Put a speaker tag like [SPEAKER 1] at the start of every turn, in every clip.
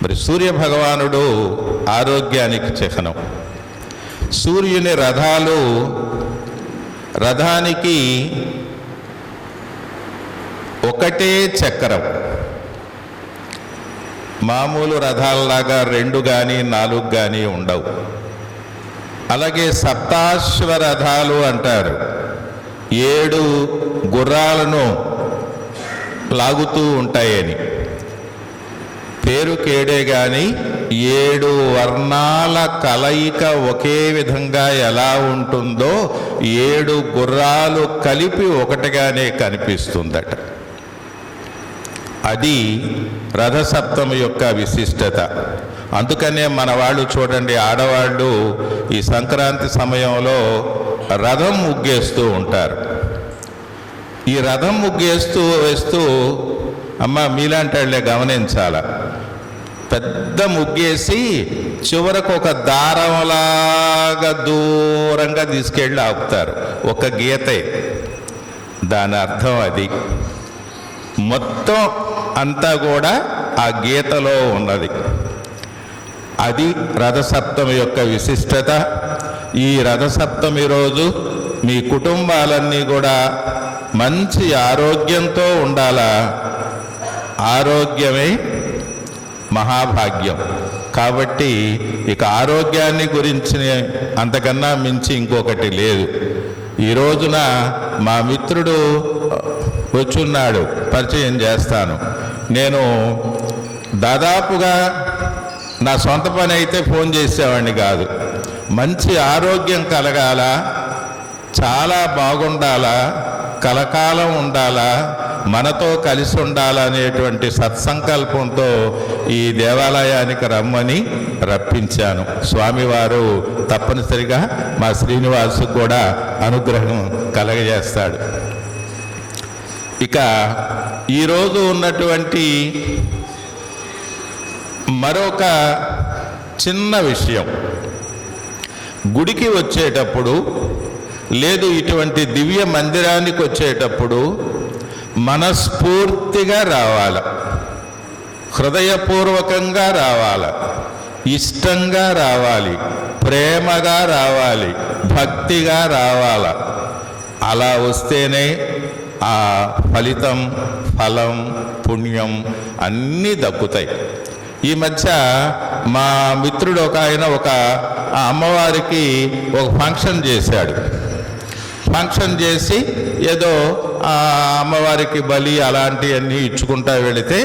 [SPEAKER 1] మరి సూర్యభగవానుడు ఆరోగ్యానికి చిహ్నం. సూర్యుని రథాలు, రథానికి ఒకటే చక్రం, మామూలు రథాలలాగా 2 కానీ 4 కానీ ఉండవు. అలాగే సప్తాశ్వ రథాలు అంటారు, 7 గుర్రాలను లాగుతూ ఉంటాయని. పేరుకేడే కానీ 7 వర్ణాల కలయిక ఒకే విధంగా ఎలా ఉంటుందో 7 గుర్రాలు కలిపి ఒకటిగానే కనిపిస్తుందట. అది రథసప్తమి యొక్క విశిష్టత. అందుకనే మన వాళ్ళు చూడండి, ఆడవాళ్ళు ఈ సంక్రాంతి సమయంలో రథం ముగ్గేస్తూ ఉంటారు. ఈ రథం ముగ్గేస్తూ వేస్తూ, అమ్మ మీలాంటి వాళ్ళే గమనించాల, పెద్ద ముగ్గేసి చివరకు ఒక దారంలాగా దూరంగా తీసుకెళ్ళి ఆపుతారు. ఒక గీతే, దాని అర్థం అది. మొత్తం అంతా కూడా ఆ గీతలో ఉన్నది. అది రథసప్తమి యొక్క విశిష్టత. ఈ రథసప్తమి రోజు మీ కుటుంబాలన్నీ కూడా మంచి ఆరోగ్యంతో ఉండాలా. ఆరోగ్యమే మహాభాగ్యం. కాబట్టి ఇక ఆరోగ్యాన్ని గురించి అంతకన్నా మించి ఇంకొకటి లేదు. ఈ రోజున మా మిత్రుడు వచ్చున్నాడు, పరిచయం చేస్తాను. నేను దాదాపుగా నా సొంత పని అయితే ఫోన్ చేసేవాడిని కాదు. మంచి ఆరోగ్యం కలగాల, చాలా బాగుండాలా, కలకాలం ఉండాలా, మనతో కలిసి ఉండాలనేటువంటి సత్సంకల్పంతో ఈ దేవాలయానికి రమ్మని రప్పించాను. స్వామివారు తప్పనిసరిగా మా శ్రీనివాసుకు కూడా అనుగ్రహం కలగజేస్తాడు. ఇక ఈరోజు ఉన్నటువంటి మరొక చిన్న విషయం, గుడికి వచ్చేటప్పుడు లేదు ఇటువంటి దివ్య మందిరానికి వచ్చేటప్పుడు మనస్ఫూర్తిగా రావాల, హృదయపూర్వకంగా రావాల, ఇష్టంగా రావాలి, ప్రేమగా రావాలి, భక్తిగా రావాల. అలా వస్తేనే ఆ ఫలితం, ఫలం, పుణ్యం అన్నీ దక్కుతాయి. ఈ మధ్య మా మిత్రుడు ఒక ఆయన ఒక అమ్మవారికి ఒక ఫంక్షన్ చేశాడు. ఫంక్షన్ చేసి ఏదో ఆ అమ్మవారికి బలి అలాంటివన్నీ ఇచ్చుకుంటా వెళితే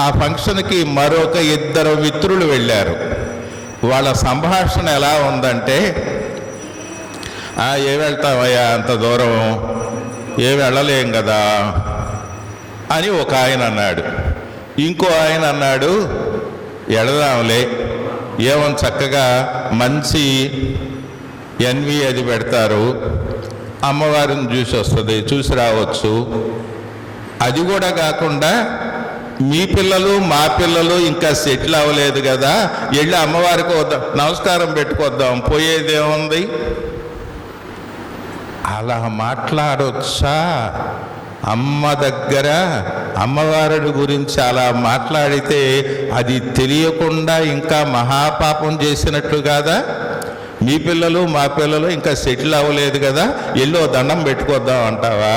[SPEAKER 1] ఆ ఫంక్షన్కి మరొక 2 మిత్రులు వెళ్ళారు. వాళ్ళ సంభాషణ ఎలా ఉందంటే, ఏం వెళ్తామయ్యా అంత దూరం, ఏం వెళ్ళలేం కదా అని ఒక ఆయన అన్నాడు. ఇంకో ఆయన అన్నాడు, వెళదాంలే, ఏమని చక్కగా మంచి ఎన్వి అది పెడతారు, అమ్మవారిని చూసి రావచ్చు. అది కూడా కాకుండా మీ పిల్లలు మా పిల్లలు ఇంకా సెటిల్ అవ్వలేదు కదా, వెళ్ళి అమ్మవారికి వద్దాం, నమస్కారం పెట్టుకొద్దాం, పోయేదేముంది. అలా మాట్లాడొచ్చా? అమ్మ దగ్గర అమ్మవారి గురించి అలా మాట్లాడితే అది తెలియకుండా ఇంకా మహాపాపం చేసినట్లు కాదా? మీ పిల్లలు మా పిల్లలు ఇంకా సెటిల్ అవ్వలేదు కదా, ఎల్లో దండం పెట్టుకొద్దాం అంటావా?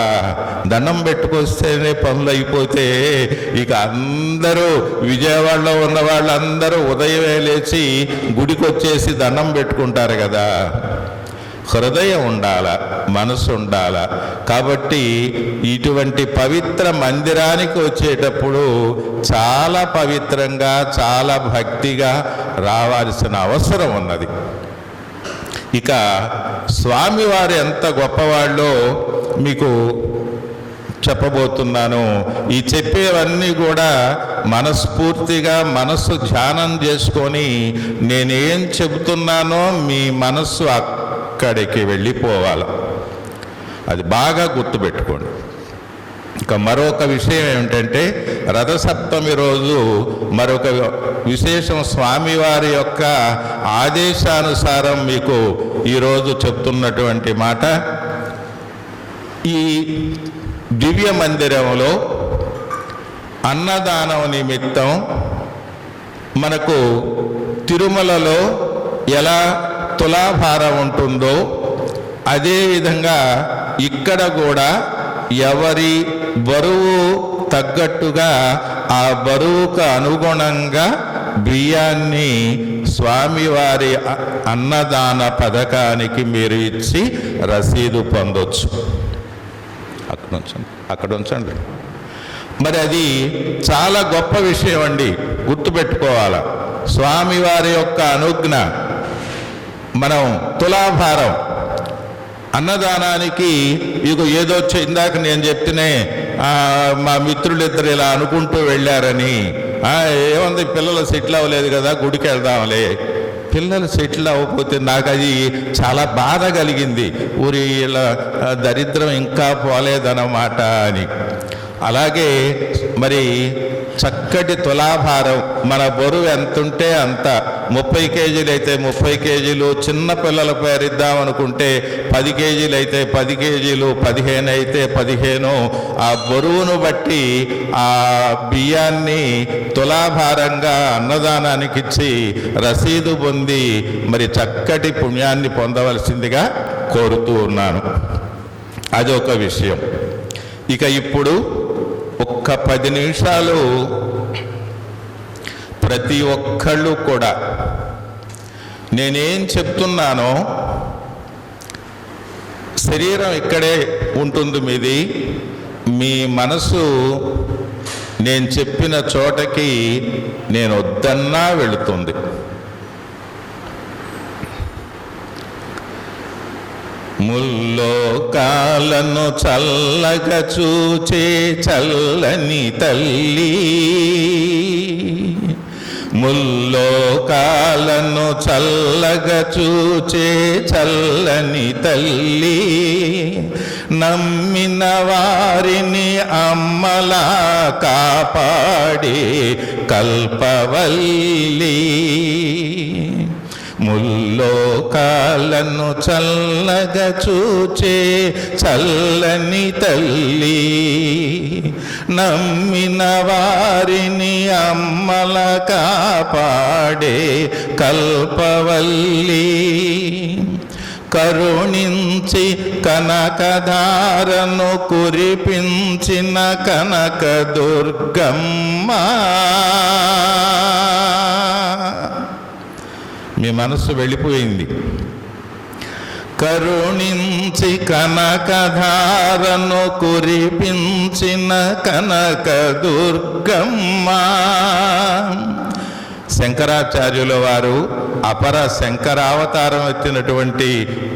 [SPEAKER 1] దండం పెట్టుకొస్తేనే పనులు అయిపోతే ఇక అందరూ విజయవాడలో ఉన్న వాళ్ళందరూ ఉదయమే లేచి గుడికి వచ్చేసి దండం పెట్టుకుంటారు కదా. హృదయం ఉండాల, మనసు ఉండాల. కాబట్టి ఇటువంటి పవిత్ర మందిరానికి వచ్చేటప్పుడు చాలా పవిత్రంగా, చాలా భక్తిగా రావాల్సిన అవసరం ఉన్నది. ఇక స్వామివారు ఎంత గొప్పవాళ్ళో మీకు చెప్పబోతున్నాను. ఈ చెప్పేవన్నీ కూడా మనస్ఫూర్తిగా మనస్సు ధ్యానం చేసుకొని నేనేం చెబుతున్నానో మీ మనస్సు అక్కడికి వెళ్ళిపోవాలి. అది బాగా గుర్తుపెట్టుకోండి. ఇక మరొక విషయం ఏమిటంటే, రథసప్తమి రోజు మరొక విశేషం స్వామివారి యొక్క ఆదేశానుసారం మీకు ఈరోజు చెప్తున్నటువంటి మాట, ఈ దివ్య మందిరంలో అన్నదానం నిమిత్తం మనకు తిరుమలలో ఎలా తులాభారం ఉంటుందో అదేవిధంగా ఇక్కడ కూడా ఎవరి బరువు తగ్గట్టుగా ఆ బరువుకు అనుగుణంగా బియ్యాన్ని స్వామివారి అన్నదాన పథకానికి మీరు ఇచ్చి రసీదు పొందొచ్చు. అక్కడ ఉంచండి. మరి అది చాలా గొప్ప విషయం అండి, గుర్తుపెట్టుకోవాలి. స్వామివారి యొక్క అనుజ్ఞ. మనం తులాభారం అన్నదానానికి ఇక ఏదో ఇందాక నేను చెప్తేనే మా మిత్రులిద్దరు ఇలా అనుకుంటూ వెళ్ళారని, ఏముంది పిల్లలు సెటిల్ అవ్వలేదు కదా గుడికి వెళ్దాంలే. పిల్లలు సెటిల్ అవ్వకపోతే నాకు అది చాలా బాధ కలిగింది. వీళ్ళ దరిద్రం ఇంకా పోలేదన్నమాట అని. అలాగే మరి చక్కటి తులాభారం, మన బరువు ఎంత ఉంటే అంత, 30 కేజీలు అయితే 30 కేజీలు, చిన్న పిల్లల పేరిద్దామనుకుంటే 10 కేజీలు అయితే 10 కేజీలు, 15 అయితే 15, ఆ బరువును బట్టి ఆ బియ్యాన్ని తులాభారంగా అన్నదానానికి ఇచ్చి రసీదు పొంది మరి చక్కటి పుణ్యాన్ని పొందవలసిందిగా కోరుతూ ఉన్నాను. అది ఒక విషయం. ఇక ఇప్పుడు ఒక్క 10 నిమిషాలు ప్రతి ఒక్కళ్ళు కూడా నేనేం చెప్తున్నానో, శరీరం ఇక్కడే ఉంటుంది మీది, మీ మనసు నేను చెప్పిన చోటకి నేను వద్దన్నా వెళుతుంది. ముల్లోకాలను చల్లగా చూచే చల్లని తల్లి, ముల్లోకాలను చల్లగా చూచే చల్లని తల్లి, నమ్మిన వారిని అమ్మలా కాపాడే కల్పవల్లి, ముల్లోకాలను చల్లగా చూచే చల్లని తల్లి, నమ్మిన వారిని అమ్మల కాపాడే కల్పవల్లి, కరుణించి కనకధారను కురిపించిన కనకదుర్గమ్మ. మీ మనస్సు వెళ్ళిపోయింది. కరుణించి కనకధారను కురిపించిన కనకదుర్గమ్మ. శంకరాచార్యుల వారు అపర శంకరావతారం ఎత్తినటువంటి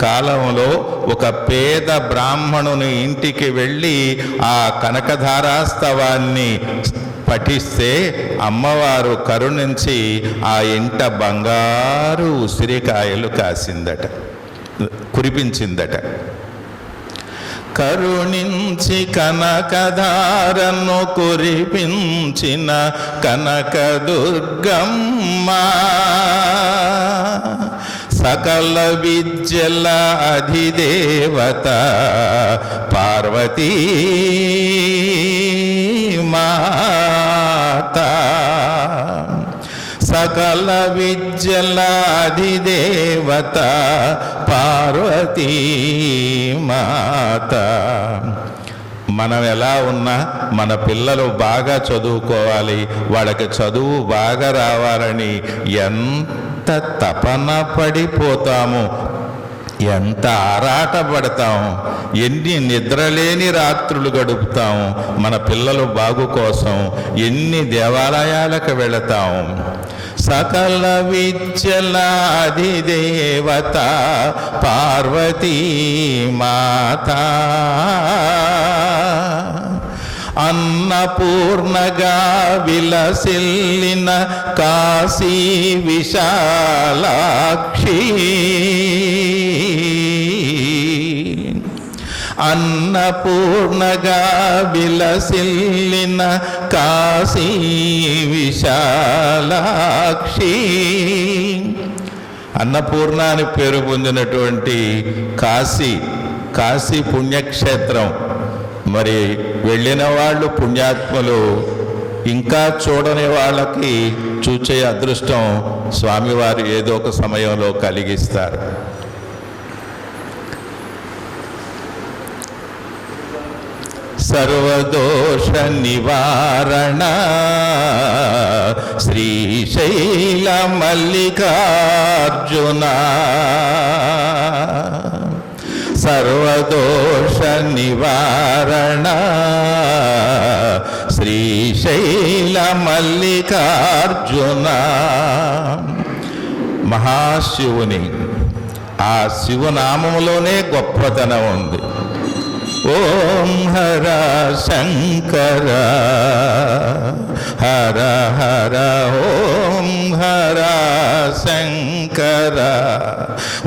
[SPEAKER 1] కాలంలో ఒక పేద బ్రాహ్మణుని ఇంటికి వెళ్ళి ఆ కనకధారాస్తవాన్ని పఠిస్తే అమ్మవారు కరుణించి ఆ ఇంట బంగారు ఉసిరికాయలు కాసిందట, కురిపించిందట. కరుణించి కనకధారను కురిపించిన కనకదుర్గమ్మ, సకల విద్యల అధిదేవత పార్వతీ మాత, సకల విద్యల అధిదేవత పార్వతీ మాత. మనం ఎలా ఉన్నా మన పిల్లలు బాగా చదువుకోవాలి, వాళ్ళకి చదువు బాగా రావాలని ఎంత తపన పడిపోతాము. ఎంత ఆరాటపడతాం, ఎన్ని నిద్రలేని రాత్రులు గడుపుతాం మన పిల్లలు బాగు కోసం, ఎన్ని దేవాలయాలకు వెళతాం. సకల విద్యల అధిదేవత పార్వతీ మాత, అన్నపూర్ణగా విలసిల్లిన కాశీ విశాలాక్షి, అన్నపూర్ణగా విలసిల్లిన కాశీ విశాలాక్షి. అన్నపూర్ణ అని పేరు పొందినటువంటి కాశీ పుణ్యక్షేత్రం. మరి వెళ్ళిన వాళ్ళు పుణ్యాత్ములు, ఇంకా చూడని వాళ్ళకి చూచే అదృష్టం స్వామివారు ఏదో ఒక సమయంలో కలిగిస్తారు. సర్వదోష నివారణ శ్రీశైల మల్లికార్జున, సర్వదోష నివారణ శ్రీశైల మల్లికార్జున. మహాశివుని ఆ శివనామములోనే గొప్పతనం ఉంది. ఓం హర శంకర హర హర, ఓం హర శంకర,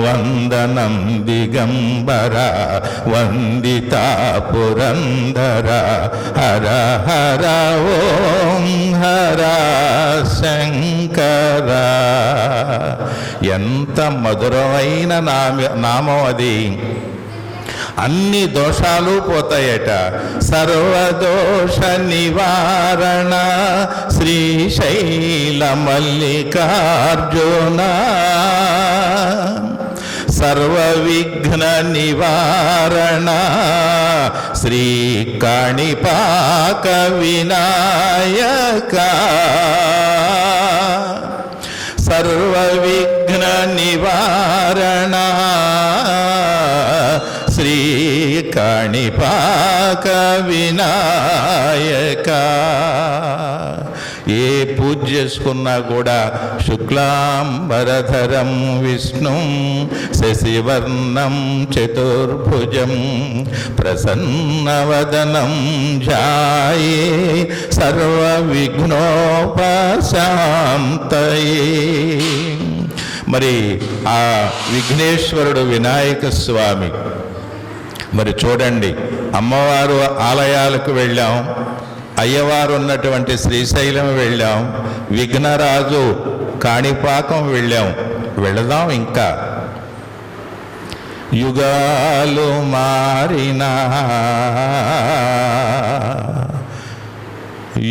[SPEAKER 1] వందనం దిగంబర వందితా పురందర, హర హర ఓం హర శంకర. ఎంత మధురమైన నామం అది. అన్ని దోషాలు పోతాయట. సర్వదోష నివారణ శ్రీశైల మల్లికార్జున, సర్వ విఘ్న నివారణ శ్రీ కాణిపాక వినాయక, సర్వ విఘ్న నివారణ శ్రీ కాణిపాక వినాయక. ఏ పూజ చేసుకున్నా కూడా శుక్లాంబరధరం విష్ణుం శశివర్ణం చతుర్భుజం ప్రసన్నవదనం ధ్యాయే సర్వ విఘ్నోపశాంతయే. మరి ఆ విఘ్నేశ్వరుడు వినాయక స్వామి. మరి చూడండి, అమ్మవారు ఆలయాలకు వెళ్ళాం, అయ్యవారు ఉన్నటువంటి శ్రీశైలం వెళ్ళాం, విఘ్నరాజు కాణిపాకం వెళ్ళాం, వెళదాం ఇంకా. యుగాలు మారినా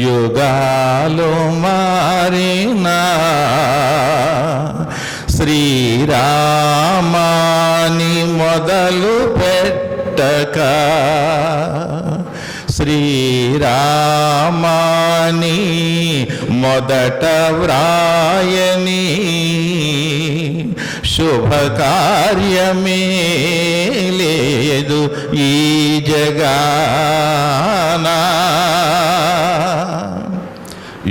[SPEAKER 1] యుగాలు మారినా శ్రీరామాని మొదలు పెట్టక, శ్రీరామాని మొదట వ్రాయని శుభకార్యమే లేదు ఈ జగానా.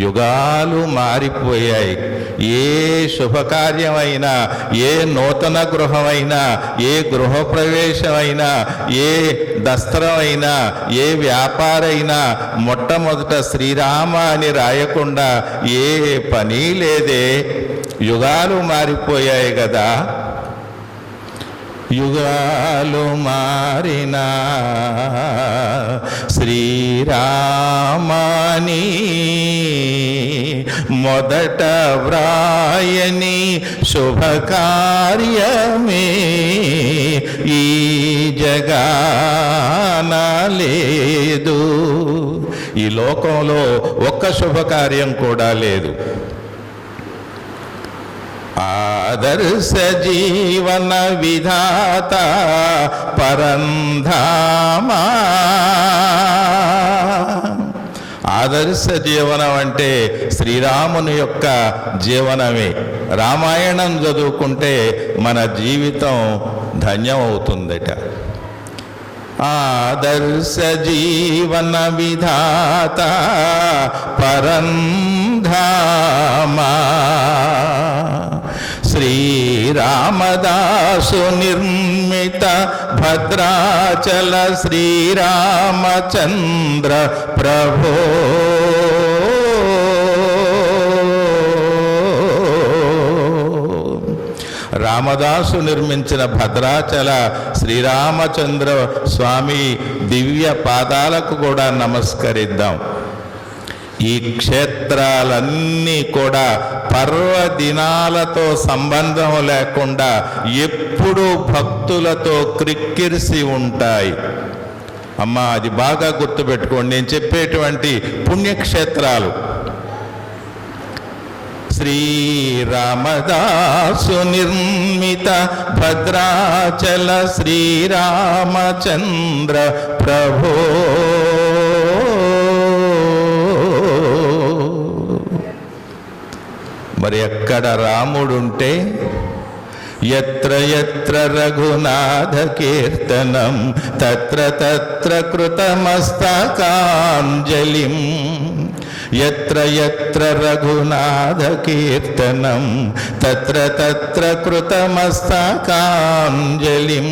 [SPEAKER 1] యుగాలు మారిపోయాయి. ఏ శుభకార్యమైనా, ఏ నూతన గృహమైనా, ఏ గృహప్రవేశమైనా, ఏ దస్త్రమైనా, ఏ వ్యాపారైనా మొట్టమొదట శ్రీరామ అని రాయకుండా ఏ పని లేదే. యుగాలు మారిపోయాయి కదా. యుగాలు మారినా శ్రీరామాని మొదట వ్రాయని శుభకార్యమే ఈ జగాన లేదు. ఈ లోకంలో ఒక్క శుభకార్యం కూడా లేదు. ఆదర్శ జీవన విధాత పరంధామా, ఆదర్శ జీవనం అంటే శ్రీరాముని యొక్క జీవనమే. రామాయణం చదువుకుంటే మన జీవితం ధన్యం అవుతుందట. ఆదర్శ జీవన విధాత పరంధామా శ్రీరామదాసు నిర్మిత భద్రాచల శ్రీరామచంద్ర ప్రభో రామదాసు నిర్మించిన భద్రాచల శ్రీరామచంద్ర స్వామి దివ్య పాదాలకు కూడా నమస్కరిద్దాం. ఈ క్షేత్రాలన్నీ కూడా పర్వదినాలతో సంబంధం లేకుండా ఎప్పుడూ భక్తులతో క్రిక్కిరిసి ఉంటాయి. అమ్మ, అది బాగా గుర్తుపెట్టుకోండి. నేను చెప్పేటువంటి పుణ్యక్షేత్రాలు శ్రీరామదాసు నిర్మిత భద్రాచల శ్రీరామచంద్ర ప్రభో మరి ఎక్కడ రాముడుంటే యత్ర యత్ర రఘునాథ కీర్తనం తత్ర తత్ర కృతమస్తకాంజలిం యత్ర యత్ర రఘునాథ కీర్తనం తత్ర తత్ర కృతమస్తకాంజలిం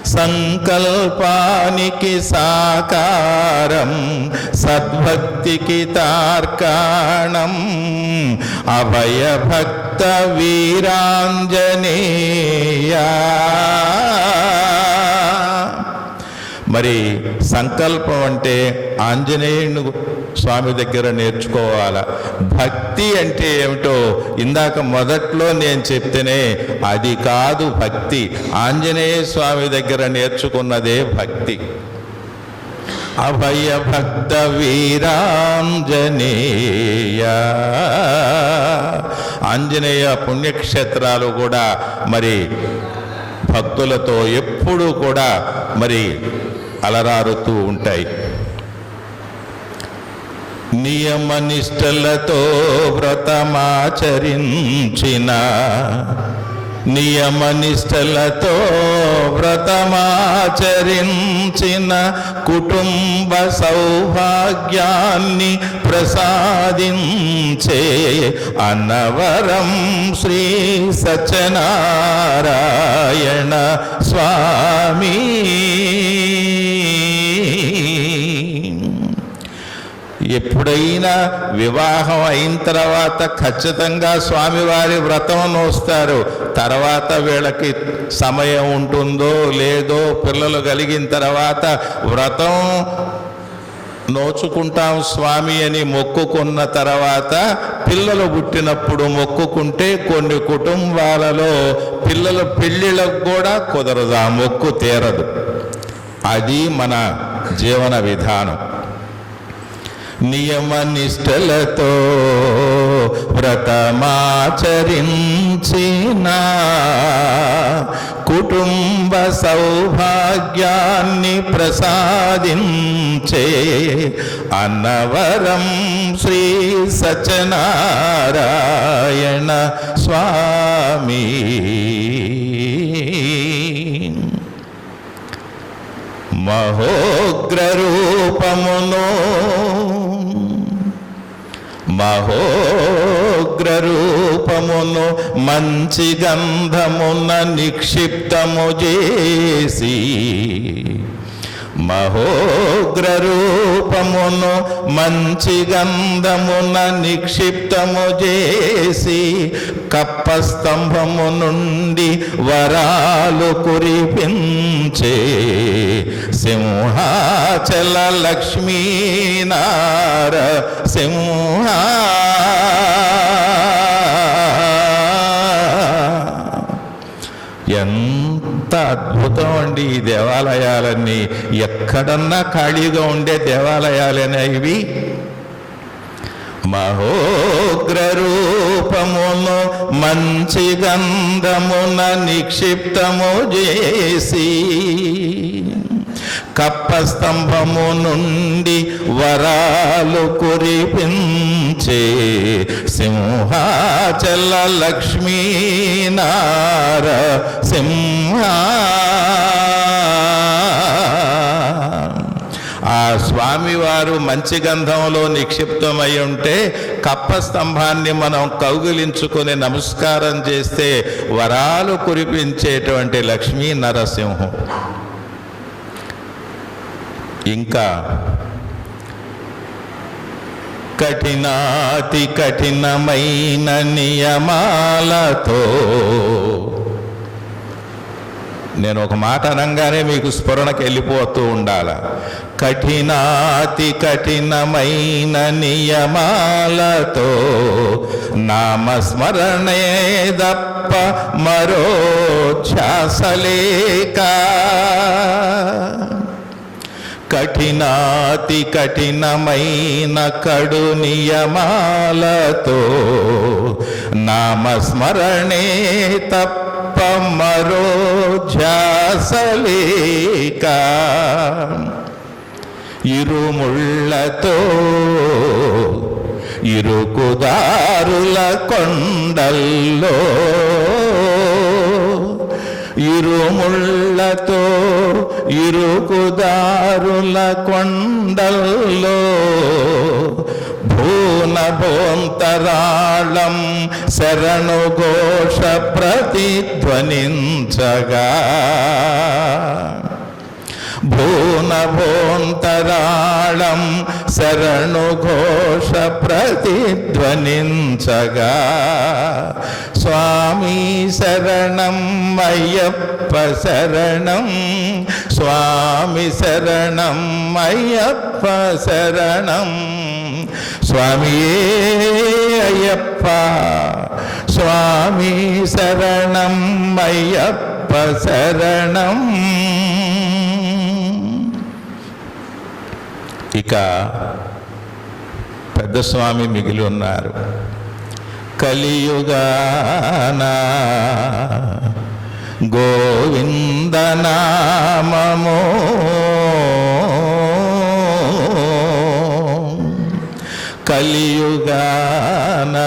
[SPEAKER 1] సంకల్పానికి సాకారం సద్భక్తికి తార్కాణం అభయభక్త వీరాంజనేయ. మరి సంకల్పం అంటే ఆంజనేయుని స్వామి దగ్గర నేర్చుకోవాలా. భక్తి అంటే ఏమిటో ఇందాక మొదట్లో నేను చెప్తేనే అది కాదు భక్తి. ఆంజనేయ స్వామి దగ్గర నేర్చుకున్నదే భక్తి. అభయ భక్త వీరాంజనేయ. ఆంజనేయ పుణ్యక్షేత్రాలు కూడా మరి భక్తులతో ఎప్పుడూ కూడా మరి అలరారుతూ ఉంటాయి. నియమనిష్టలతో వ్రతమాచరించిన నియమనిష్టలతో వ్రతమాచరించిన కుటుంబ సౌభాగ్యాన్ని ప్రసాదించే అన్నవరం శ్రీ సత్యనారాయణ స్వామి. ఎప్పుడైనా వివాహం అయిన తర్వాత ఖచ్చితంగా స్వామివారి వ్రతం నోస్తారు. తర్వాత వీళ్ళకి సమయం ఉంటుందో లేదో, పిల్లలు కలిగిన తర్వాత వ్రతం నోచుకుంటాం స్వామి అని మొక్కుకున్న తర్వాత పిల్లలు పుట్టినప్పుడు మొక్కుకుంటే కొన్ని కుటుంబాలలో పిల్లల పెళ్ళిళ్ళకు కూడా కుదరదు, ఆ మొక్కు తీరదు. అది మన జీవన విధానం. నియమనిష్టలతో వ్రతమాచరించిన కుటుంబ సౌభాగ్యాన్ని ప్రసాదించే అన్నవరం శ్రీ సత్యనారాయణ స్వామి. మహోగ్రరూపమును మంచి గంధమున నిక్షిప్తము చేసి మహోగ్రరూపమును మంచి గంధమున నిక్షిప్తము చేసి కప్పస్తంభము నుండి వరాలు కురిపించే సింహాచల లక్ష్మీనార సింహ. ఎంత అద్భుతం అండి ఈ దేవాలయాలన్నీ. ఎక్కడన్నా ఖాళీగా ఉండే దేవాలయాలేనా ఇవి? మహోగ్రరూపమును మంచి గంధమున నిక్షిప్తము చేసి కప్పస్తంభము నుండి వరాలు కురిపించే సింహాచల లక్ష్మీ నారసింహ. ఆ స్వామివారు మంచి గంధంలో నిక్షిప్తమై ఉంటే కప్పస్తంభాన్ని మనం కౌగిలించుకొని నమస్కారం చేస్తే వరాలు కురిపించేటువంటి లక్ష్మీ నరసింహం. ఇంకా కఠినాతి కఠినమైన నియమాలతో, నేను ఒక మాట అనగానే మీకు స్ఫురణకి వెళ్ళిపోతూ ఉండాల. కఠినాతి కఠినమైన నియమాలతో నామస్మరణే దప్ప మరో ధ్యాసలేక. కఠినాతి కఠినమైన కడు నియమాలతో నామస్మరణే తప్ప మరో ధ్యాసలేక. ఇరుముళ్ళతో ఇరుకుదారుల కొండల్లో, ఇరుముళ్ళతో ఇరుకుదారుల కొండల్లో భూనభోంతరాళం శరణు ఘోష ప్రతిధ్వనించగా. భూనభోంతరాళం శరణు ఘోష ప్రతిధ్వనించగా. స్వామి శరణం అయ్యప్ప శరణం, స్వామి శరణం అయ్యప్ప శరణం. స్వామియే అయ్యప్ప, స్వామి శరణం అయ్యప్ప శరణం. ఇక పెద్ద స్వామి మిగిలి ఉన్నారు. కలియుగాన గోవిందనామము, కలియుగాన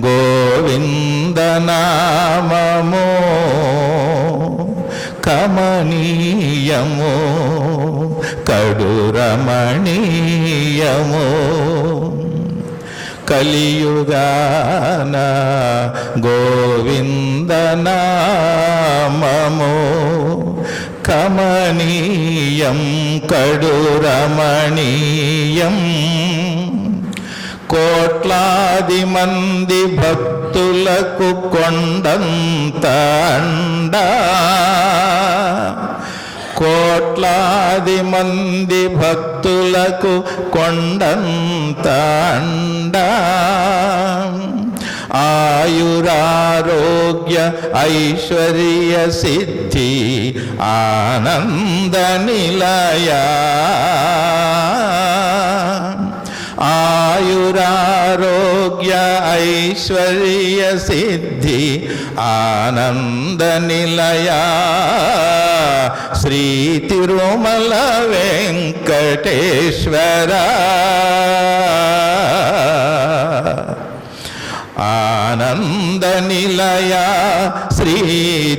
[SPEAKER 1] గోవిందనామము కమనీయము కడురమణీయము. కలియుగాన గోవిందనామము కమనీయం కడురమణీయం. కోట్లాది మంది భక్తులకు కొండంత అండా, కోట్లాది మంది భక్తులకు కొండంత అండా. ఆయురారోగ్య ఐశ్వర్య సిద్ధి ఆనంద నిలయ. ఆయురారోగ్య ఐశ్వర్య సిద్ధి ఆనంద నిలయ. శ్రీ తిరుమల వెంకటేశ్వర. ఆనంద నిలయ శ్రీ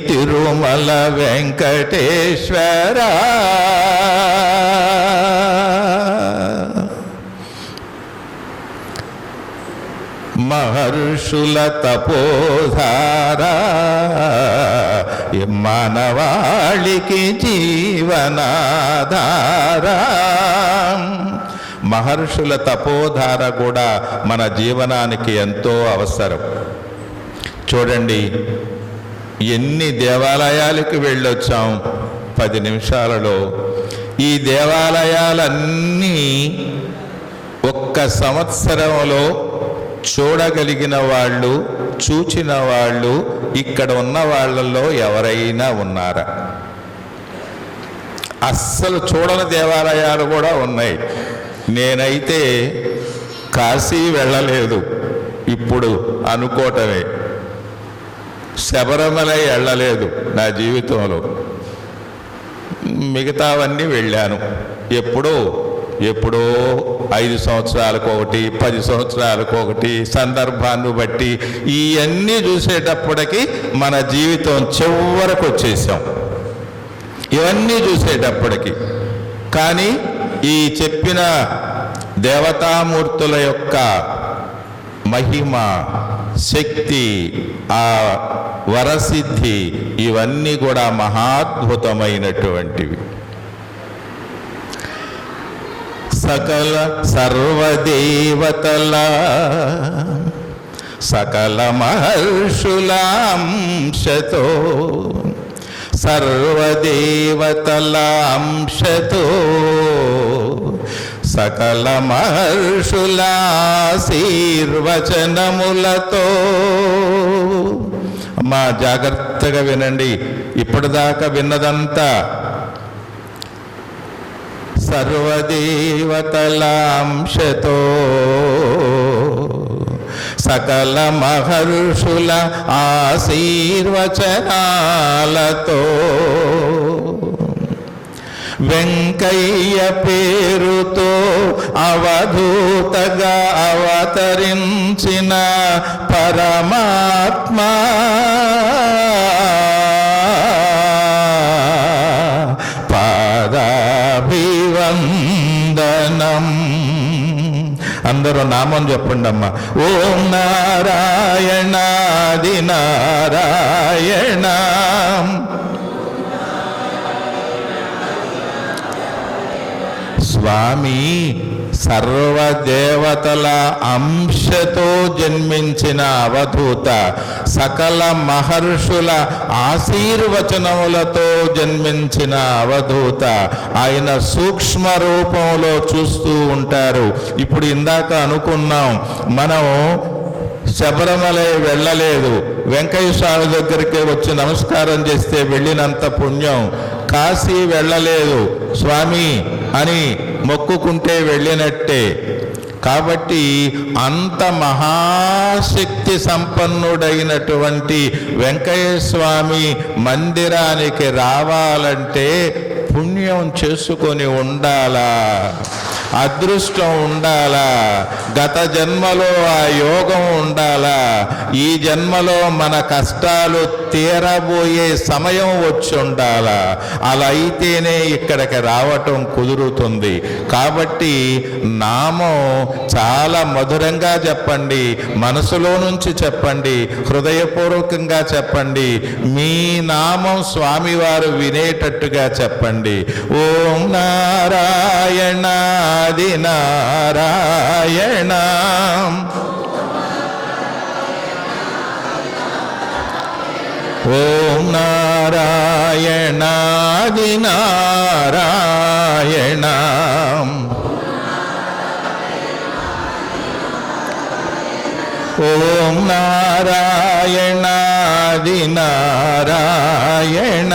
[SPEAKER 1] తిరుమల వెంకటేశ్వర. మహర్షుల తపోధార మానవాళికి జీవనాధార. మహర్షుల తపోధార కూడా మన జీవనానికి ఎంతో అవసరం. చూడండి, ఎన్ని దేవాలయాలకు వెళ్ళొచ్చాం 10 నిమిషాలలో. ఈ దేవాలయాలన్నీ ఒక్క సంవత్సరంలో చూడగలిగిన వాళ్ళు, చూచిన వాళ్ళు ఇక్కడ ఉన్న వాళ్ళల్లో ఎవరైనా ఉన్నారా? అస్సలు చూడని దేవాలయాలు కూడా ఉన్నాయి. నేనైతే కాశీ వెళ్ళలేదు, ఇప్పుడు అనుకోవటమే. శబరిమల వెళ్ళలేదు నా జీవితంలో. మిగతావన్నీ వెళ్ళాను. ఎప్పుడో 5 సంవత్సరాలకు ఒకటి, 10 సంవత్సరాలకు ఒకటి, సందర్భాన్ని బట్టి ఇవన్నీ చూసేటప్పటికి మన జీవితం చివరకు వచ్చేసాం. ఇవన్నీ చూసేటప్పటికి కానీ ఈ చెప్పిన దేవతామూర్తుల యొక్క మహిమ, శక్తి, ఆ వరసిద్ధి ఇవన్నీ కూడా మహాద్భుతమైనటువంటివి. సకల సర్వదేవతల సకల మహర్షుల అంశతో, సర్వదేవతల అంశతో, సకల మహర్షుల ఆశీర్వచనములతో. అమ్మా జాగ్రత్తగా వినండి, ఇప్పటిదాకా విన్నదంతా సర్వదేవతల అంశతో, సకల మహర్షుల ఆశీర్వచనాలతో, వెంకయ్య పేరుతో అవధూతగా అవతరించిన పరమాత్మ పాదాభివందనం. అందరూ నామం చెప్పండి అమ్మా. ఓం నారాయణాది నారాయణ. స్వామి సర్వదేవతల అంశతో జన్మించిన అవధూత, సకల మహర్షుల ఆశీర్వచనములతో జన్మించిన అవధూత. ఆయన సూక్ష్మ రూపంలో చూస్తూ ఉంటారు. ఇప్పుడు ఇందాక అనుకున్నాం, మనం శబరిమల వెళ్ళలేదు, వెంకయ్య స్వామి దగ్గరికి వచ్చి నమస్కారం చేస్తే వెళ్ళినంత పుణ్యం. కాశీ వెళ్ళలేదు, స్వామి అని మొక్కుకుంటే వెళ్ళినట్టే. కాబట్టి అంత మహాశక్తి సంపన్నుడైనటువంటి వెంకయ్య స్వామి మందిరానికి రావాలంటే పుణ్యం చేసుకొని ఉండాలా, అదృష్టం ఉండాలా, గత జన్మలో ఆ యోగం ఉండాలా, ఈ జన్మలో మన కష్టాలు తీరబోయే సమయం వచ్చి ఉండాలా. అలా అయితేనే ఇక్కడికి రావటం కుదురుతుంది. కాబట్టి నామం చాలా మధురంగా చెప్పండి, మనసులో నుంచి చెప్పండి, హృదయపూర్వకంగా చెప్పండి. మీ నామం స్వామివారు వినేటట్టుగా చెప్పండి. ఓం నారాయణాది నారాయణ. ఓం నారాయణాది నారాయణ. ఓం నారాయణాది నారాయణ.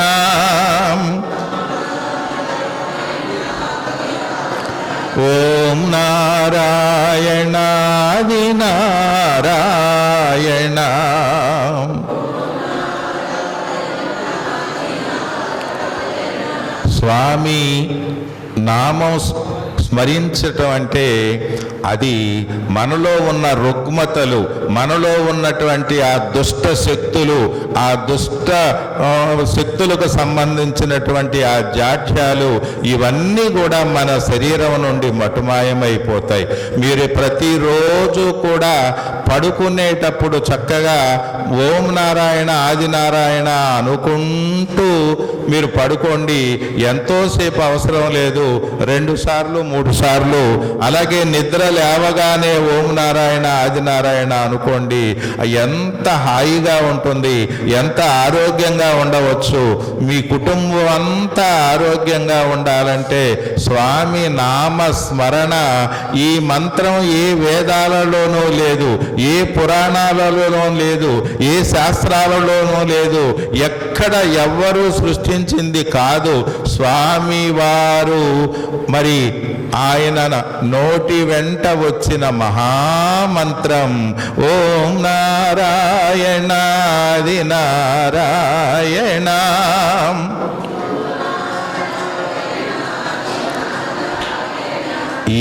[SPEAKER 1] ఓం నారాయణాది నారాయణ. స్వామి నామం స్మరించటం అంటే అది మనలో ఉన్న రుగ్మతలు, మనలో ఉన్నటువంటి ఆ దుష్ట శక్తులు, ఆ దుష్ట శక్తులకు సంబంధించినటువంటి ఆ జాడ్యాలు ఇవన్నీ కూడా మన శరీరం నుండి మటుమాయమైపోతాయి. మీరు ప్రతిరోజు కూడా పడుకునేటప్పుడు చక్కగా ఓం నారాయణ ఆది నారాయణ అనుకుంటూ మీరు పడుకోండి. ఎంతోసేపు అవసరం లేదు, 2 సార్లు 3 సార్లు. అలాగే నిద్ర లేవగానే ఓం నారాయణ ఆది నారాయణ అనుకోండి. ఎంత హాయిగా ఉంటుంది, ఎంత ఆరోగ్యంగా ఉండవచ్చు. మీ కుటుంబం అంతా ఆరోగ్యంగా ఉండాలంటే స్వామి నామ స్మరణ. ఈ మంత్రం ఏ వేదాలలోనూ లేదు, ఏ పురాణాలలోనూ లేదు, ఏ శాస్త్రాలలోనూ లేదు, ఎక్కడ ఎవ్వరూ సృష్టించింది కాదు. స్వామి వారు మరి ఆయన నోటి వెంట వచ్చిన మహామంత్రం ఓం నారాయణాది నారాయణ.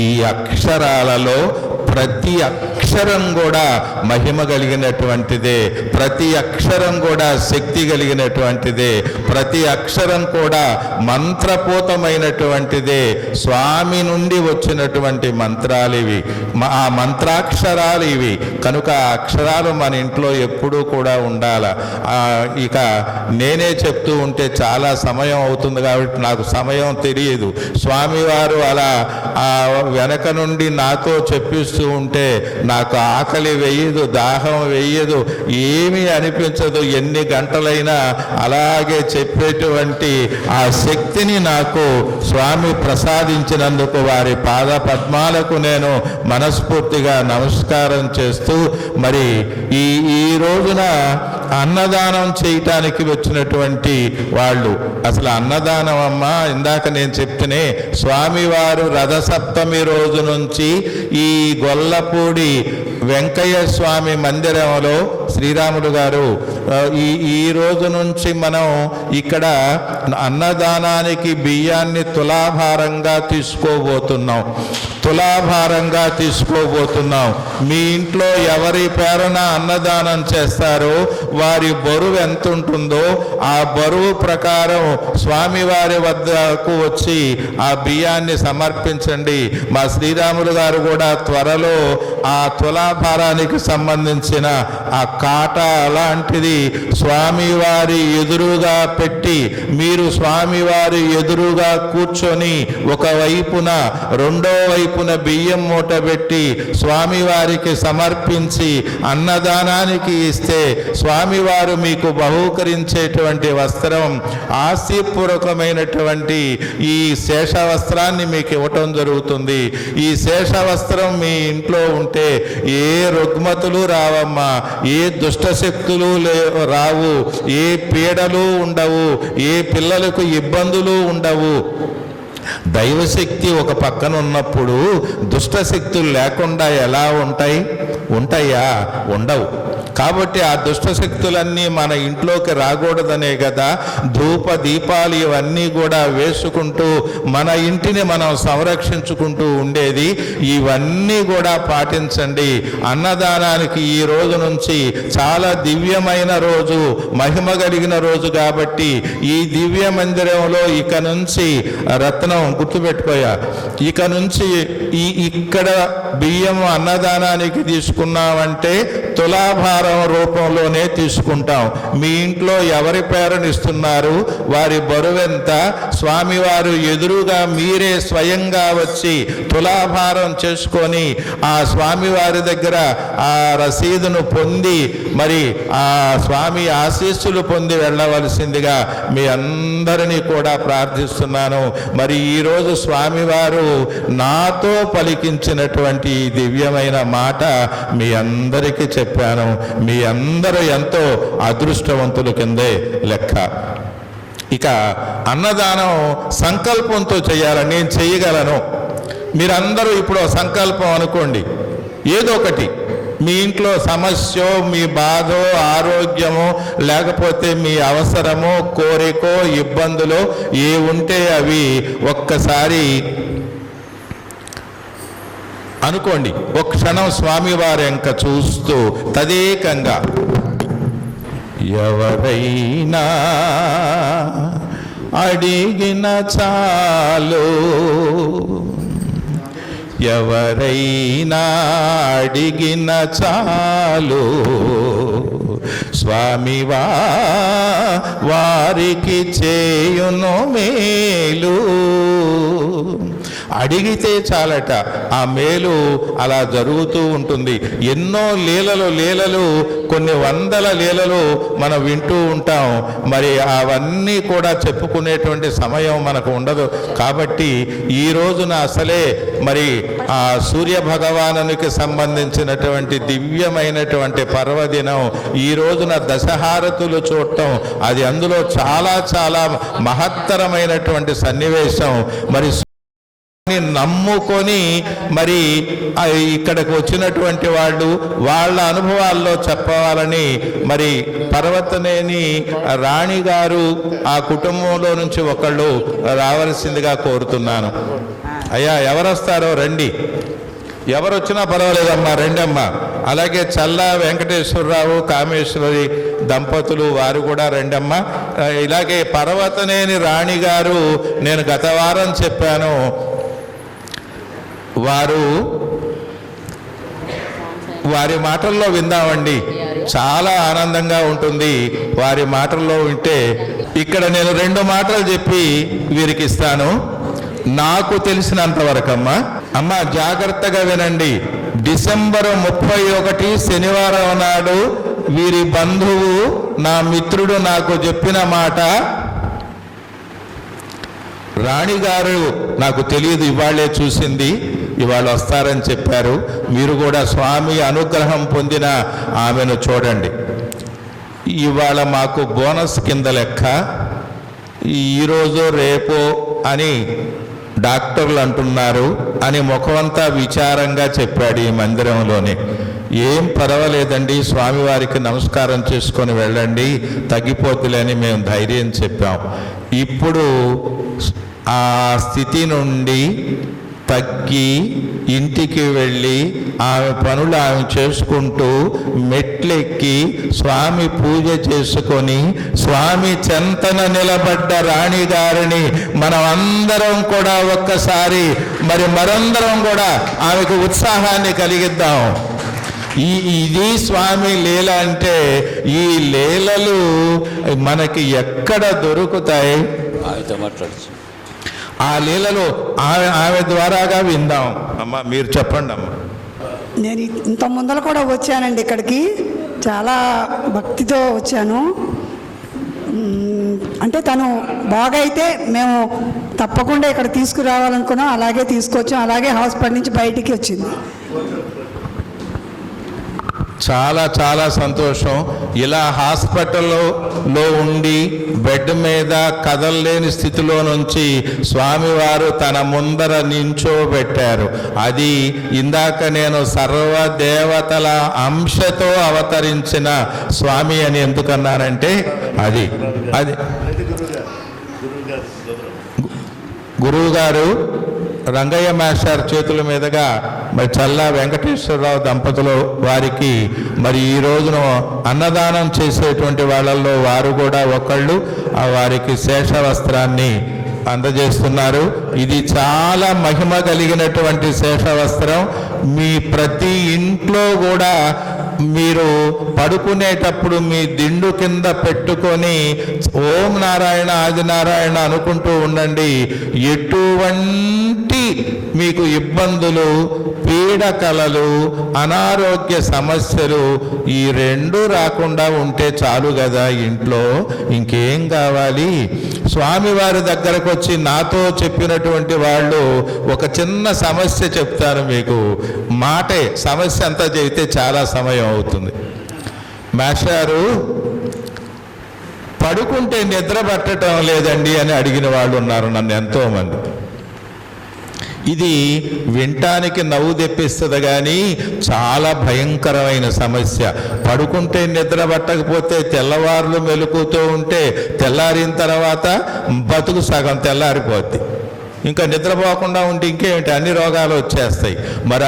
[SPEAKER 1] ఈ అక్షరాలలో ప్రతి అక్షరం కూడా మహిమ కలిగినటువంటిదే, ప్రతి అక్షరం కూడా శక్తి కలిగినటువంటిదే, ప్రతి అక్షరం కూడా మంత్రపూతమైనటువంటిదే. స్వామి నుండి వచ్చినటువంటి మంత్రాలు ఇవి, ఆ మంత్రాక్షరాలు ఇవి. కనుక ఆ అక్షరాలు మన ఇంట్లో ఎప్పుడూ కూడా ఉండాల. ఇక నేనే చెప్తూ ఉంటే చాలా సమయం అవుతుంది కాబట్టి నాకు సమయం తెలియదు. స్వామివారు అలా వెనక నుండి నాతో చెప్పిస్తూ ఉంటే నాకు ఆకలి వేయదు, దాహం వేయదు, ఏమీ అనిపించదు. ఎన్ని గంటలైనా అలాగే చెప్పేటువంటి ఆ శక్తిని నాకు స్వామి ప్రసాదించినందుకు వారి పాద పద్మాలకు నేను మనస్ఫూర్తిగా నమస్కారం చేస్తూ, మరి ఈ రోజున అన్నదానం చేయటానికి వచ్చినటువంటి వాళ్ళు, అసలు అన్నదానం అమ్మా ఇందాక నేను చెప్తేనే స్వామివారు రథసప్తమి రోజు నుంచి ఈ గొల్లపూడి వెంకయ్య స్వామి మందిరంలో శ్రీరాములు గారు ఈ రోజు నుంచి మనం ఇక్కడ అన్నదానానికి బియ్యాన్ని తులాభారంగా తీసుకోబోతున్నాం. మీ ఇంట్లో ఎవరి పేరున అన్నదానం చేస్తారో వారి బరువు ఎంత ఉంటుందో ఆ బరువు ప్రకారం స్వామివారి వద్దకు వచ్చి ఆ బియ్యాన్ని సమర్పించండి. మా శ్రీరాములు గారు కూడా త్వరలో ఆ తులాభారానికి సంబంధించిన ఆ కాట అలాంటిది స్వామివారి ఎదురుగా పెట్టి, మీరు స్వామివారి ఎదురుగా కూర్చొని ఒకవైపున రెండో వైపున బియ్యం మూట పెట్టి స్వామివారికి సమర్పించి అన్నదానానికి ఇస్తే స్వామివారు మీకు బహూకరించేటువంటి వస్త్రం, ఆశీపూర్వకమైనటువంటి ఈ శేష వస్త్రాన్ని మీకు ఇవ్వటం జరుగుతుంది. ఈ శేష వస్త్రం మీ ఇంట్లో ఉంటే ఏ రుగ్మతులు రావమ్మా, ఏ దుష్టశక్తులు రావు, ఏ పీడలు ఉండవు, ఏ పిల్లలకు ఇబ్బందులు ఉండవు. దైవశక్తి ఒక పక్కన ఉన్నప్పుడు దుష్టశక్తులు లేకుండా ఎలా ఉంటాయా? ఉండవు. కాబట్టి ఆ దుష్టశక్తులన్నీ మన ఇంట్లోకి రాకూడదనే కదా ధూప దీపాలు ఇవన్నీ కూడా వేసుకుంటూ మన ఇంటిని మనం సంరక్షించుకుంటూ ఉండేది. ఇవన్నీ కూడా పాటించండి. అన్నదానానికి ఈ రోజు నుంచి చాలా దివ్యమైన రోజు, మహిమ కలిగిన రోజు కాబట్టి ఈ దివ్య మందిరంలో ఇక నుంచి రత్నం గుర్తుపెట్టుకోయా, ఇక నుంచి ఇక్కడ బియ్యం అన్నదానానికి తీసుకున్నామంటే తులాభారం రూపంలోనే తీసుకుంటాం. మీ ఇంట్లో ఎవరి పేరుని ఇస్తున్నారు, వారి బరువెంత, స్వామివారు ఎదురుగా మీరే స్వయంగా వచ్చి తులాభారం చేసుకొని ఆ స్వామివారి దగ్గర ఆ రసీదును పొంది మరి ఆ స్వామి ఆశీస్సులు పొంది వెళ్ళవలసిందిగా మీ అందరినీ కూడా ప్రార్థిస్తున్నాను. మరి ఈరోజు స్వామివారు నాతో పలికించినటువంటి ఈ దివ్యమైన మాట మీ అందరికీ చెప్పాను. మీ అందరూ ఎంతో అదృష్టవంతుల కిందే లెక్క. ఇక అన్నదానం సంకల్పంతో చేయాలని నేను చేయగలను. మీరందరూ ఇప్పుడు సంకల్పం అనుకోండి, ఏదో ఒకటి మీ ఇంట్లో సమస్య, మీ బాధో, ఆరోగ్యమో, లేకపోతే మీ అవసరమో, కోరికో, ఇబ్బందులో ఏ ఉంటే అవి ఒక్కసారి అనుకోండి. ఒక క్షణం స్వామివారి ఎంక చూస్తూ తదేకంగా ఎవరైనా అడిగిన చాలు, ఎవరైనా అడిగిన చాలు, స్వామివా వారికి చేయును మేలు. అడిగితే చాలట, ఆ మేలు అలా జరుగుతూ ఉంటుంది. ఎన్నో లీలలు కొన్ని వందల లీలలు మనం వింటూ ఉంటాం. మరి అవన్నీ కూడా చెప్పుకునేటువంటి సమయం మనకు ఉండదు. కాబట్టి ఈ రోజున అసలే మరి ఆ సూర్య భగవానునికి సంబంధించినటువంటి దివ్యమైనటువంటి పర్వదినం. ఈ రోజున దశహారతులు చూడటం, అది అందులో చాలా చాలా మహత్తరమైనటువంటి సన్నివేశం. మరి నమ్ముకొని మరి ఇక్కడికి వచ్చినటువంటి వాళ్ళు వాళ్ళ అనుభవాల్లో చెప్పవాలని మరి పర్వతనేని రాణి గారు ఆ కుటుంబంలో నుంచి ఒకళ్ళు రావాల్సిందిగా కోరుతున్నాను. అయ్యా ఎవరు వస్తారో రండి, ఎవరు వచ్చినా పర్వాలేదమ్మా రండమ్మా. అలాగే చల్లా వెంకటేశ్వరరావు కామేశ్వరి దంపతులు వారు కూడా రండమ్మా. ఇలాగే పర్వతనేని రాణి గారు, నేను గత వారం చెప్పాను, వారి మాటల్లో విందామండి, చాలా ఆనందంగా ఉంటుంది వారి మాటల్లో వింటే. ఇక్కడ నేను 2 మాటలు చెప్పి వీరికి ఇస్తాను, నాకు తెలిసినంత వరకమ్మా. అమ్మ జాగ్రత్తగా వినండి. డిసెంబర్ 31 శనివారం నాడు వీరి బంధువు నా మిత్రుడు నాకు చెప్పిన మాట, రాణిగారు నాకు తెలియదు, ఇవాళే చూసింది, ఇవాళ వస్తారని చెప్పారు. మీరు కూడా స్వామి అనుగ్రహం పొందిన ఆమెను చూడండి. ఇవాళ మాకు బోనస్ కింద లెక్క, ఈరోజు రేపో అని డాక్టర్లు అంటున్నారు అని ముఖమంతా విచారంగా చెప్పాడు ఈ మందిరంలోనే. ఏం పర్వాలేదండి, స్వామివారికి నమస్కారం చేసుకొని వెళ్ళండి, తగ్గిపోతులేని మేము ధైర్యం చెప్పాం. ఇప్పుడు ఆ స్థితి నుండి తగ్గి ఇంటికి వెళ్ళి ఆమె పనులు ఆమె చేసుకుంటూ మెట్లెక్కి స్వామి పూజ చేసుకొని స్వామి చెంతన నిలబడ్డ రాణి గారిని మనం అందరం కూడా ఒక్కసారి మరందరం కూడా ఆమెకు ఉత్సాహాన్ని కలిగిద్దాం. ఇది స్వామి లీల అంటే, ఈ లీలలు మనకి ఎక్కడ దొరుకుతాయి? ఆ లీలలో ఆమె ద్వారాగా విందాం. అమ్మ మీరు చెప్పండి అమ్మ.
[SPEAKER 2] నేను ఇంత ముందర కూడా వచ్చానండి ఇక్కడికి, చాలా భక్తితో వచ్చాను. అంటే తను బాగా అయితే మేము తప్పకుండా ఇక్కడ తీసుకురావాలనుకున్నాం, అలాగే తీసుకొచ్చాం. అలాగే హాస్పిటల్ నుంచి బయటికి వచ్చింది.
[SPEAKER 1] చాలా చాలా సంతోషం. ఇలా హాస్పిటల్లో ఉండి బెడ్ మీద కదలలేని స్థితిలో నుంచి స్వామివారు తన ముందర నించోబెట్టారు. అది ఇందాక నేను సర్వదేవతల అంశతో అవతరించిన స్వామి అని ఎందుకన్నానంటే అది గురువుగారు రంగయ్య మాస్టర్ చేతుల మీదుగా చల్లా వెంకటేశ్వరరావు దంపతులు వారికి ఈ రోజున అన్నదానం చేసేటువంటి వాళ్ళల్లో వారు కూడా ఒకళ్ళు. వారికి శేషవస్త్రాన్ని అందజేస్తున్నారు. ఇది చాలా మహిమ కలిగినటువంటి శేషవస్త్రం. మీ ప్రతి ఇంట్లో కూడా మీరు పడుకునేటప్పుడు మీ దిండు కింద పెట్టుకొని ఓం నారాయణ ఆదినారాయణ అనుకుంటూ ఉండండి. ఎటువంటి మీకు ఇబ్బందులు, పీడకలలు, అనారోగ్య సమస్యలు ఈ 2 రాకుండా ఉంటే చాలు కదా ఇంట్లో, ఇంకేం కావాలి? స్వామివారి దగ్గరకు వచ్చి నాతో చెప్పినటువంటి వాళ్ళు ఒక చిన్న సమస్య చెప్తారు మీకు. మాటే సమస్య అంతా చెబితే చాలా సమయం అవుతుంది. మాస్టారు పడుకుంటే నిద్ర పట్టడం లేదండి అని అడిగిన వాళ్ళు ఉన్నారు నన్ను ఎంతోమంది. ఇది వినటానికి నవ్వు తెప్పిస్తుంది కానీ చాలా భయంకరమైన సమస్య. పడుకుంటే నిద్ర పట్టకపోతే తెల్లవారులు మెలుకుతూ ఉంటే తెల్లారిన తర్వాత బతుకు సగం తెల్లారిపోద్ది. ఇంకా నిద్రపోకుండా ఉంటే ఇంకేమిటి, అన్ని రోగాలు వచ్చేస్తాయి.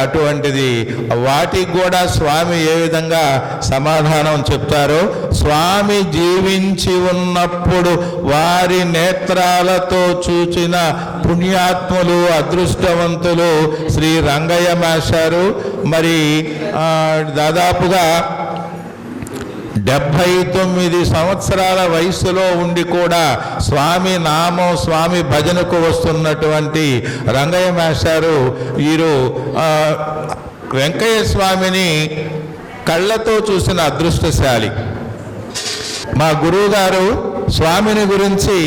[SPEAKER 1] అటువంటిది వాటికి కూడా స్వామి ఏ విధంగా సమాధానం చెప్తారో, స్వామి జీవించి ఉన్నప్పుడు వారి నేత్రాలతో చూచిన పుణ్యాత్ములు, అదృష్టవంతులు శ్రీ రంగయ్య మాస్టారు దాదాపుగా 79 సంవత్సరాల వయసులో ఉండి కూడా స్వామి నామం, స్వామి భజనకు వస్తున్నటువంటి రంగయ్య మాస్టారు వీరు వెంకయ్య స్వామిని కళ్ళతో చూసిన అదృష్టశాలి. మా గురువు గారు స్వామిని గురించి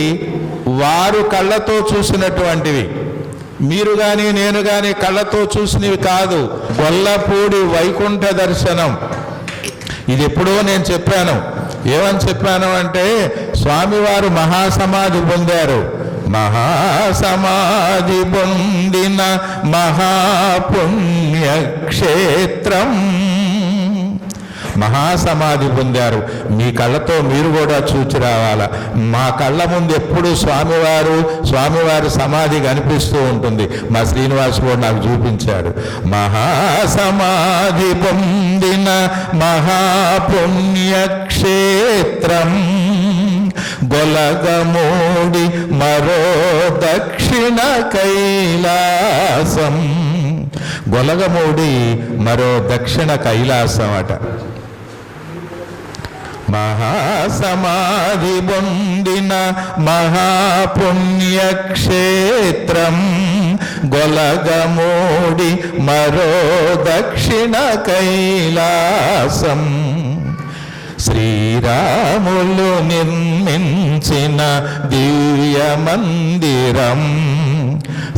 [SPEAKER 1] వారు కళ్ళతో చూసినటువంటివి, మీరు కానీ నేను కానీ కళ్ళతో చూసినవి కాదు. గొల్లపూడి వైకుంఠ దర్శనం. ఇది ఎప్పుడో నేను చెప్పాను. ఏమని చెప్పాను అంటే, స్వామివారు మహాసమాధి పొందారు. మహాసమాధి పొందిన మహాపుణ్యక్షేత్రం, మహాసమాధి పొందారు. మీ కళ్ళతో మీరు కూడా చూచి రావాలా. మా కళ్ళ ముందు ఎప్పుడు స్వామివారి సమాధి కనిపిస్తూ ఉంటుంది. మా శ్రీనివాస్ కూడా నాకు చూపించాడు. మహాసమాధి పొందిన మహాపుణ్యక్షేత్రం గొలగమూడి మరో దక్షిణ కైలాసం. గొలగమూడి మరో దక్షిణ కైలాసం అట. మహాసమాధి పొందిన మహాపుణ్యక్షేత్రం గొలగమూడి మరో దక్షిణ కైలాసం. శ్రీరాములు నిర్మించిన దివ్య మందిరం.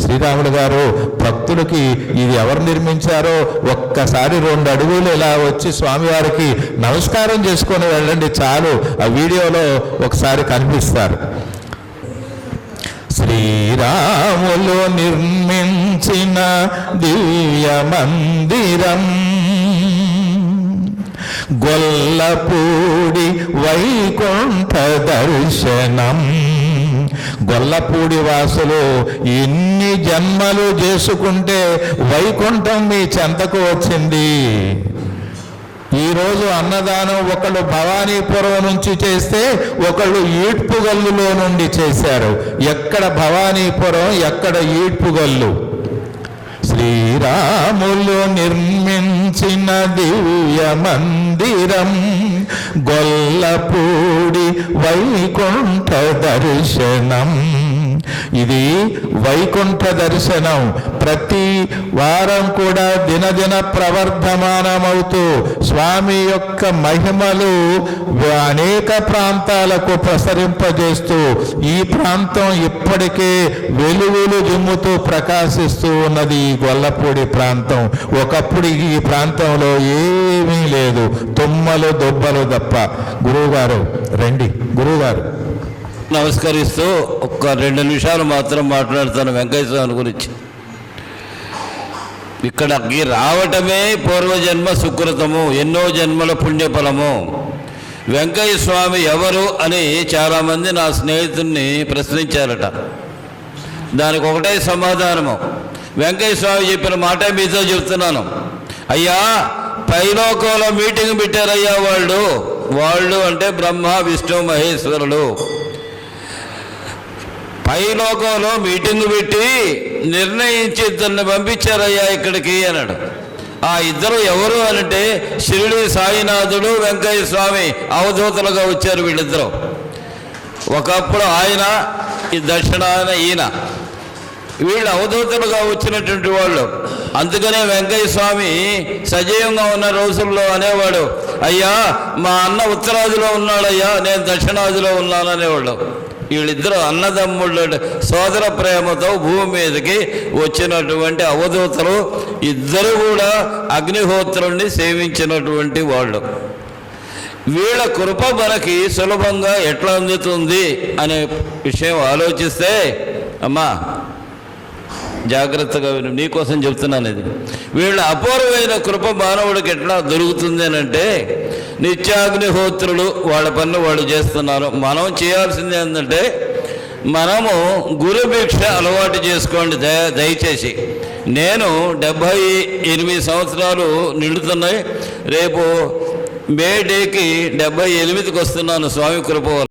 [SPEAKER 1] శ్రీరాముడు గారు భక్తులకి ఇది ఎవరు నిర్మించారో ఒక్కసారి 2 అడుగులు ఇలా వచ్చి స్వామివారికి నమస్కారం చేసుకొని వెళ్ళండి చాలు. ఆ వీడియోలో ఒకసారి కనిపిస్తారు. శ్రీరాములు నిర్మించిన దివ్య మందిరం గొల్లపూడి వైకుంఠ దర్శనం. గొల్లపూడి వాసులు ఎన్ని జన్మలు చేసుకుంటే వైకుంఠం మీ చెంతకు వచ్చింది. ఈరోజు అన్నదానం ఒకళ్ళు భవానీపురం నుంచి చేస్తే ఒకళ్ళు ఈడ్పుగల్లులో నుండి చేశారు. ఎక్కడ భవానీపురం, ఎక్కడ ఈడ్పుగల్లు? శ్రీరాములు నిర్మించిన దివ్య మందిరం గొల్లపూడి వైకుంఠ దర్శనం. ఇది వైకుంఠ దర్శనం. ప్రతి వారం కూడా దినదిన ప్రవర్ధమానమవుతూ స్వామి యొక్క మహిమలు అనేక ప్రాంతాలకు ప్రసరింపజేస్తూ ఈ ప్రాంతం ఇప్పటికే వెలుగులు జిమ్ముతూ ప్రకాశిస్తూ ఉన్నది. ఈ గొల్లపూడి ప్రాంతం ఒకప్పుడు ఈ ప్రాంతంలో ఏమీ లేదు, తుమ్మలు దుబ్బలు తప్ప. గురువుగారు రండి. గురువుగారు
[SPEAKER 3] నమస్కరిస్తూ ఒక్క 2 నిమిషాలు మాత్రం మాట్లాడతాను వెంకయ్య స్వామి గురించి. ఇక్కడికి రావటమే పూర్వజన్మ సుకృతము, ఎన్నో జన్మల పుణ్యఫలము. వెంకయ్య స్వామి ఎవరు అని చాలామంది నా స్నేహితుల్ని ప్రశ్నించారట. దానికి ఒకటే సమాధానము. వెంకయ్య స్వామి చెప్పిన మాట మీతో చెప్తున్నాను. అయ్యా, పైలోకంలో మీటింగ్ పెట్టారయ్యా వాళ్ళు అంటే బ్రహ్మ విష్ణు మహేశ్వరులు. పైలోకంలో మీటింగ్ పెట్టి నిర్ణయించి 2 పంపించారయ్యా ఇక్కడికి అన్నాడు. ఆ 2 ఎవరు అనంటే షిరిడి సాయినాథుడు, వెంకయ్య స్వామి అవధూతలుగా వచ్చారు వీళ్ళిద్దరూ. ఒకప్పుడు ఆయన, ఈ దక్షిణాయన ఈయన, వీళ్ళు అవధూతలుగా వచ్చినటువంటి వాళ్ళు. అందుకనే వెంకయ్య స్వామి సజీవంగా ఉన్న రోజుల్లో అనేవాడు, అయ్యా మా అన్న ఉత్తరాదిలో ఉన్నాడయ్యా, నేను దక్షిణాదిలో ఉన్నాను అనేవాడు. వీళ్ళిద్దరూ అన్నదమ్ముళ్ళ సోదర ప్రేమతో భూమి మీదకి వచ్చినటువంటి అవధూతలు. ఇద్దరు కూడా అగ్నిహోత్రుల్ని సేవించినటువంటి వాళ్ళు. వీళ్ళ కృప మనకి సులభంగా ఎట్లా అందుతుంది అనే విషయం ఆలోచిస్తే, అమ్మా జాగ్రత్తగా విను, నీకోసం చెప్తున్నాను ఇది. వీళ్ళ అపూర్వమైన కృప మానవుడికి ఎట్లా దొరుకుతుంది అని అంటే, నిత్యాగ్నిహోత్రులు వాళ్ళ పనులు వాళ్ళు చేస్తున్నారు. మనం చేయాల్సింది ఏంటంటే, మనము గురుభిక్ష అలవాటు చేసుకోండి దయచేసి. నేను 78 సంవత్సరాలు నిండుతున్నాయి. రేపు మే డేకి 78కి వస్తున్నాను స్వామి కృప వల్ల.